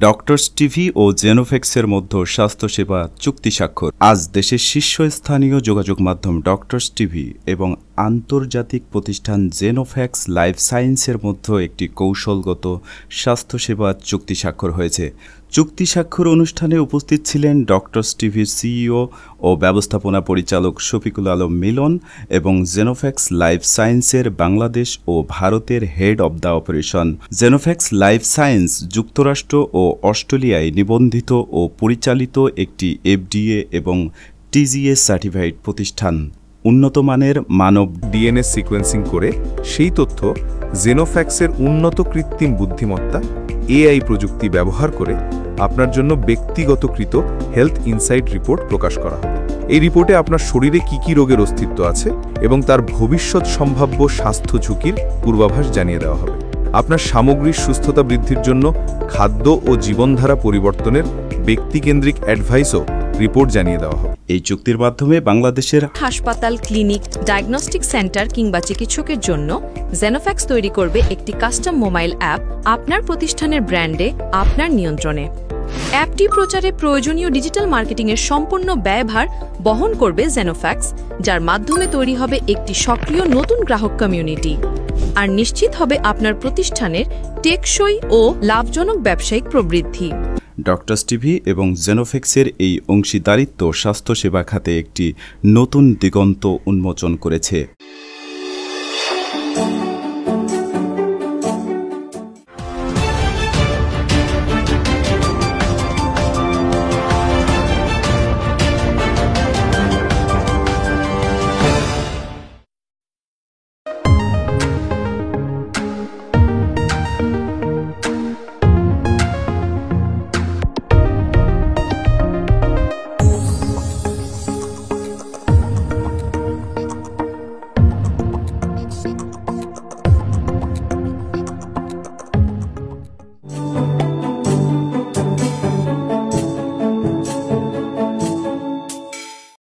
Doctors TV ও জেনোফ্যাক্সের মধ্যে স্বাস্থ্যসেবা চুক্তি স্বাক্ষর। আজ দেশের শীর্ষস্থানীয় যোগাযোগ মাধ্যম ডক্টরস টিভি এবং আন্তর্জাতিক প্রতিষ্ঠান জেনোফ্যাক্স লাইফ সায়েন্সের মধ্যে একটি কৌশলগত স্বাস্থ্যসেবা চুক্তি স্বাক্ষর হয়েছে। চুক্তি স্বাক্ষর অনুষ্ঠানে উপস্থিত ছিলেন ডক্টরস টিভির সিইও ও ব্যবস্থাপনা পরিচালক শফিকুল আলম মিলন এবং জেনোফ্যাক্স লাইফ সায়েন্সের বাংলাদেশ ও ভারতের হেড অব দ্য অপারেশন। জেনোফ্যাক্স লাইফ সায়েন্স যুক্তরাষ্ট্র ও অস্ট্রেলিয়ায় নিবন্ধিত ও পরিচালিত একটি এফডিএ এবং টিজিএস সার্টিফাইড প্রতিষ্ঠান। উন্নত মানের মানব ডিএনএ সিকোয়েন্সিং করে সেই তথ্য জেনোফ্যাক্সের উন্নত কৃত্রিম বুদ্ধিমত্তা এআই প্রযুক্তি ব্যবহার করে আপনার জন্য ব্যক্তিগতকৃত হেলথ ইনসাইট রিপোর্ট প্রকাশ করা হবে। এই রিপোর্টে আপনার শরীরে কি কি রোগের অস্তিত্ব আছে এবং তার ভবিষ্যৎ সম্ভাব্য স্বাস্থ্য ঝুঁকির পূর্বাভাস জানিয়ে দেওয়া হবে। আপনার সামগ্রিক সুস্থতা বৃদ্ধির জন্য খাদ্য ও জীবনধারা পরিবর্তনের ব্যক্তিকেন্দ্রিক অ্যাডভাইসও রিপোর্ট জানিয়ে দেওয়া হবে। এই চুক্তির মাধ্যমে বাংলাদেশের হাসপাতাল, ক্লিনিক, ডায়াগনস্টিক সেন্টার কিংবা চিকিৎসকের জন্য জেনোফ্যাক্স তৈরি করবে একটি কাস্টম মোবাইল অ্যাপ, আপনার প্রতিষ্ঠানের ব্র্যান্ডে, আপনার নিয়ন্ত্রণে। অ্যাপটি প্রচারে প্রয়োজনীয় ডিজিটাল মার্কেটিংয়ের সম্পূর্ণ ব্যয়ভার বহন করবে জেনোফ্যাক্স, যার মাধ্যমে তৈরি হবে একটি সক্রিয় নতুন গ্রাহক কমিউনিটি আর নিশ্চিত হবে আপনার প্রতিষ্ঠানের টেকসই ও লাভজনক ব্যবসায়িক প্রবৃদ্ধি। ডক্টরস টিভি এবং জেনোফ্যাক্সের এই অংশীদারিত্ব স্বাস্থ্যসেবা খাতে একটি নতুন দিগন্ত উন্মোচন করেছে।